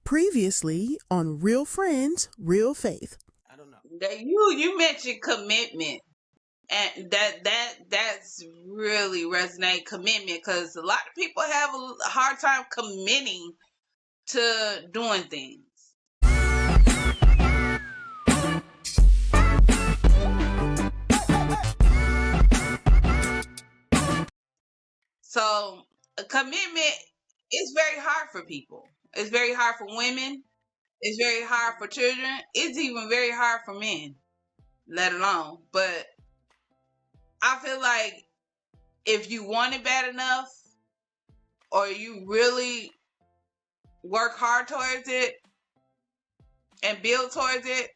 Previously on Real Friends, Real Faith. I don't know. That you mentioned commitment, and that's really resonate commitment, because a lot of people have a hard time committing to doing things. So a commitment is very hard for people. It's very hard for women. It's very hard for children. It's even very hard for men, let alone. But I feel like if you want it bad enough, or you really work hard towards it and build towards it,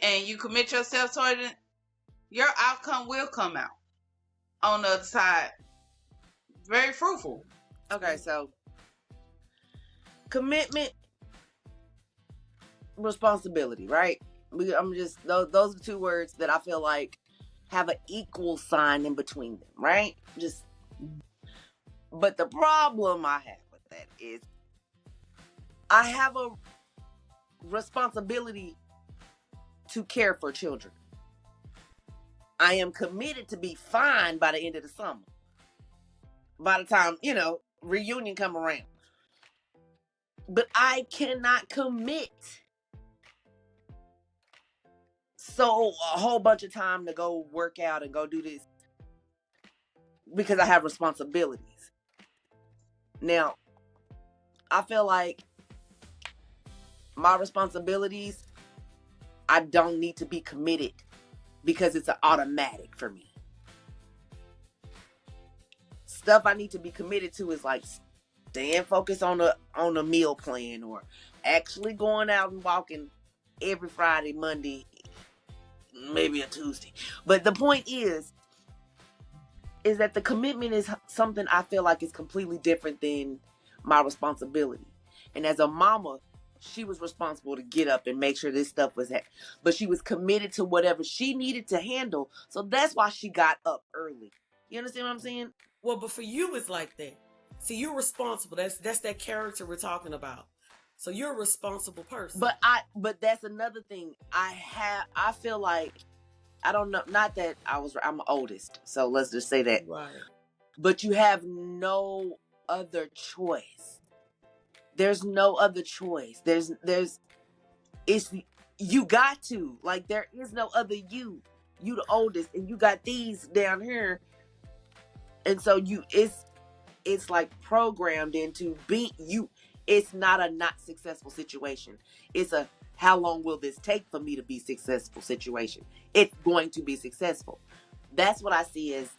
and you commit yourself towards it, your outcome will come out on the other side very fruitful. Okay, so commitment, responsibility, right? I'm just those are two words that I feel like have an equal sign in between them, right? But the problem I have with that is I have a responsibility to care for children. I am committed to be fine by the end of the summer. By the time, reunion come around. But I cannot commit so a whole bunch of time to go work out and go do this because I have responsibilities. Now, I feel like my responsibilities, I don't need to be committed because it's an automatic for me. Stuff I need to be committed to is like staying focused on a meal plan, or actually going out and walking every Friday, Monday, maybe a Tuesday. But the point is that the commitment is something I feel like is completely different than my responsibility. And as a mama, she was responsible to get up and make sure this stuff was but she was committed to whatever she needed to handle. So that's why she got up early. You understand what I'm saying? Well, but for you, it's like that. See, you're responsible. That's that character we're talking about. So you're a responsible person. But that's another thing. I feel like, I don't know, not that I'm the oldest, so let's just say that. Right. But you have no other choice. There's no other choice. You got to, like, there is no other you. You the oldest, and you got these down here. And so it's like programmed into being you. It's not a not successful situation. It's a how long will this take for me to be successful situation. It's going to be successful. That's what I see as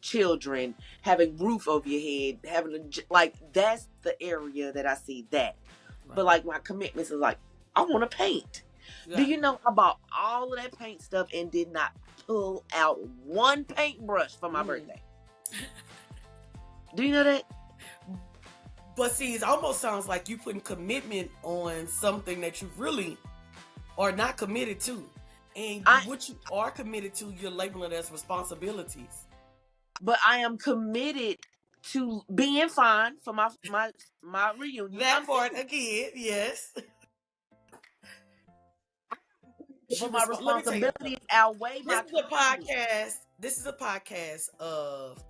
children, having roof over your head, that's the area that I see that. Right. But like my commitments is like, I want to paint. Yeah. Do you know I bought all of that paint stuff and did not pull out one paintbrush for my birthday? Do you know that? But see, it almost sounds like you putting commitment on something that you really are not committed to. And what you are committed to, you're labeling it as responsibilities. But I am committed to being fine for my reunion. That part again, yes. But my responsibilities outweigh my This is a podcast of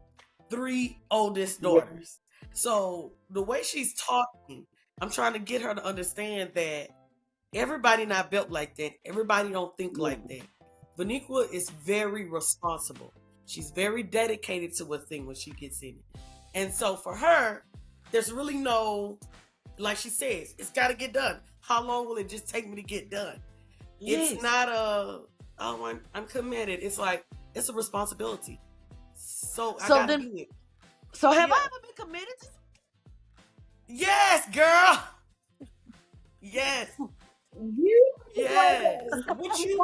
3 oldest daughters. Yeah. So the way she's talking, I'm trying to get her to understand that everybody not built like that. Everybody don't think like that. Vaniqua is very responsible. She's very dedicated to a thing when she gets in it. And so for her, there's really no, like she says, it's got to get done. How long will it just take me to get done? Yes. It's not I'm committed. It's like, it's a responsibility. So I gotta do it. So have I ever been committed to? Yes, girl. Yes. Yes. What you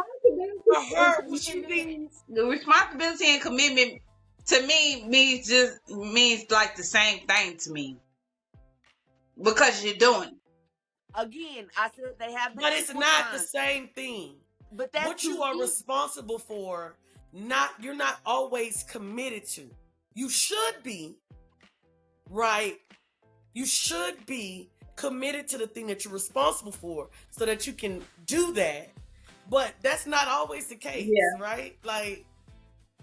think? The responsibility and commitment to me means like the same thing to me, because you're doing. Again, I said they have. But it's not the same thing. But that's what you are responsible for. You're not always committed to. You should be, right? You should be committed to the thing that you're responsible for so that you can do that. But that's not always the case, Yeah. right? Like,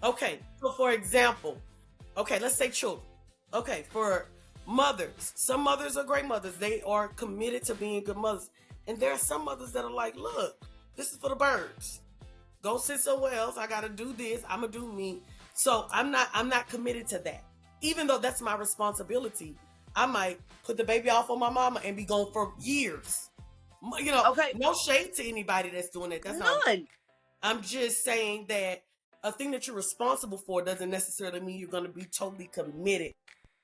okay, so for example, okay, let's say children. Okay, for mothers, some mothers are great mothers. They are committed to being good mothers. And there are some mothers that are like, look, this is for the birds. Go sit somewhere else. I gotta do this. I'm gonna do me. So I'm not committed to that. Even though that's my responsibility, I might put the baby off on my mama and be gone for years. You know, Okay. no shade to anybody that's doing it. That's not. None. I'm just saying that a thing that you're responsible for doesn't necessarily mean you're going to be totally committed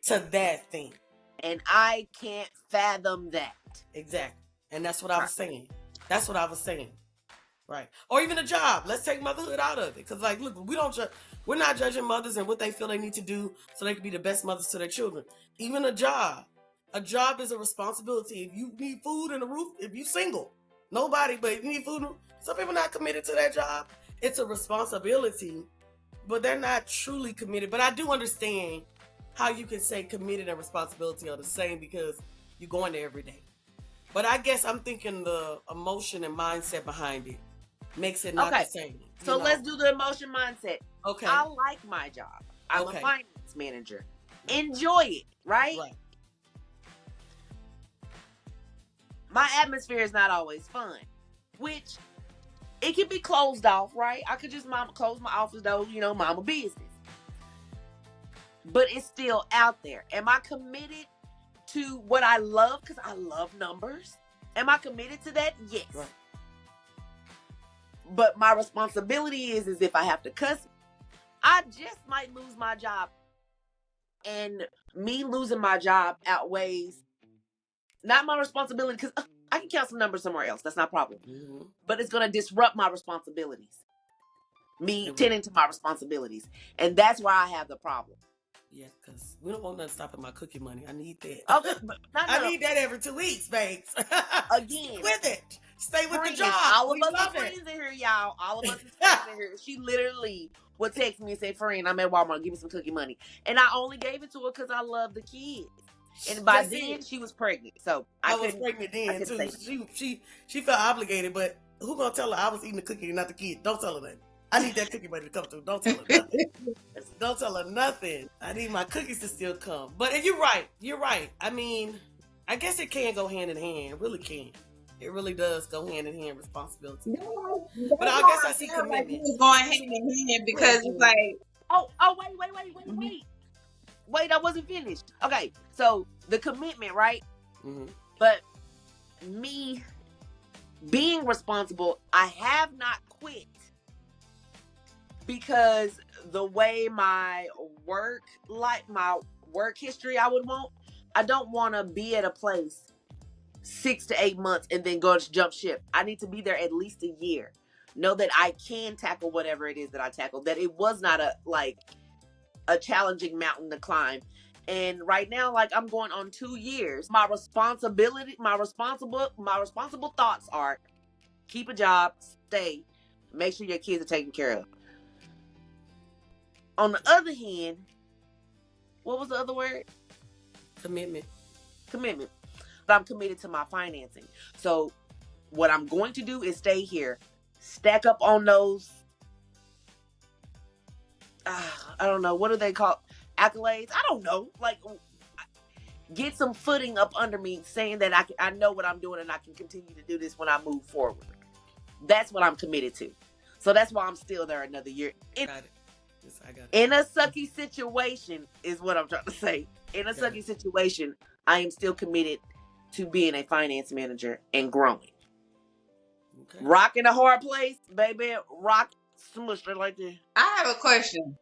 to that thing. And I can't fathom that. Exactly. And that's what I was saying. That's what I was saying. Right. Or even a job. Let's take motherhood out of it. Because, like, look, we're not judging mothers and what they feel they need to do so they can be the best mothers to their children. Even a job. A job is a responsibility. If you need food and a roof, if you're single, nobody, but if you need food, some people not committed to that job. It's a responsibility, but they're not truly committed. But I do understand how you can say committed and responsibility are the same because you're going there every day. But I guess I'm thinking the emotion and mindset behind it makes it not the same. So let's do the emotion mindset. Okay. I like my job. I'm a finance manager. Enjoy it, right? Right. My atmosphere is not always fun, which it can be closed off, right? I could just close my office door, mind my business. But it's still out there. Am I committed to what I love? Because I love numbers. Am I committed to that? Yes. Right. But my responsibility is if I have to cuss, I just might lose my job. And me losing my job outweighs not my responsibility, because I can count some numbers somewhere else. That's not a problem. Mm-hmm. But it's going to disrupt my responsibilities. Me tending to my responsibilities. And that's where I have the problem. Yeah, because we don't want nothing stopping my cookie money. I need that. Okay, I need that every 2 weeks, babes. Again. With it. Stay with the job. All of us are friends in here, y'all. All of us are friends in here. She literally would text me and say, friend, I'm at Walmart. Give me some cookie money. And I only gave it to her because I love the kids. And by then, she was pregnant. So I was pregnant then, too. She felt obligated, but who gonna tell her I was eating the cookie and not the kid? Don't tell her that. I need that cookie money to come through. Don't tell her nothing. Don't tell her nothing. I need my cookies to still come. But you're right. You're right. I mean, I guess it can go hand in hand. It really can. It really does go hand in hand, responsibility. But I guess I see commitment. It's going hand in hand because it's like... Oh, wait. Wait, I wasn't finished. Okay, so the commitment, right? Mm-hmm. But me being responsible, I have not quit because the way my work history I don't want to be at a place 6 to 8 months and then go to jump ship. I need to be there at least a year. Know that I can tackle whatever it is that I tackle, that it was not a challenging mountain to climb. And right now, I'm going on 2 years. My responsible thoughts are keep a job, stay, make sure your kids are taken care of. On the other hand, what was the other word? Commitment. But I'm committed to my financing. So what I'm going to do is stay here, stack up on those I don't know, what do they call accolades? I don't know. Get some footing up under me saying that I know what I'm doing and I can continue to do this when I move forward. That's what I'm committed to. So that's why I'm still there another year. Got it. Yes, I got it. In a sucky situation is what I'm trying to say. In a sucky situation, I am still committed to being a finance manager and growing. Okay. Rock in a hard place, baby. Rock smushed it like that. I have a question.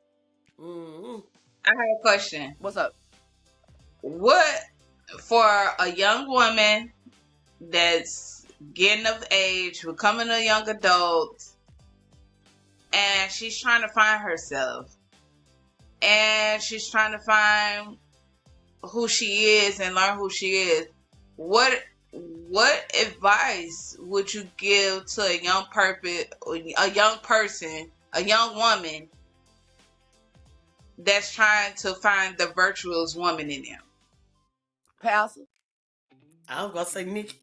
Mm-hmm. I have a question. What's up? What, for a young woman that's getting of age, becoming a young adult, and she's trying to find herself, and she's trying to find who she is and learn who she is, what advice would you give to a young woman that's trying to find the virtuous woman in them? Pastor? I was gonna say Nikki.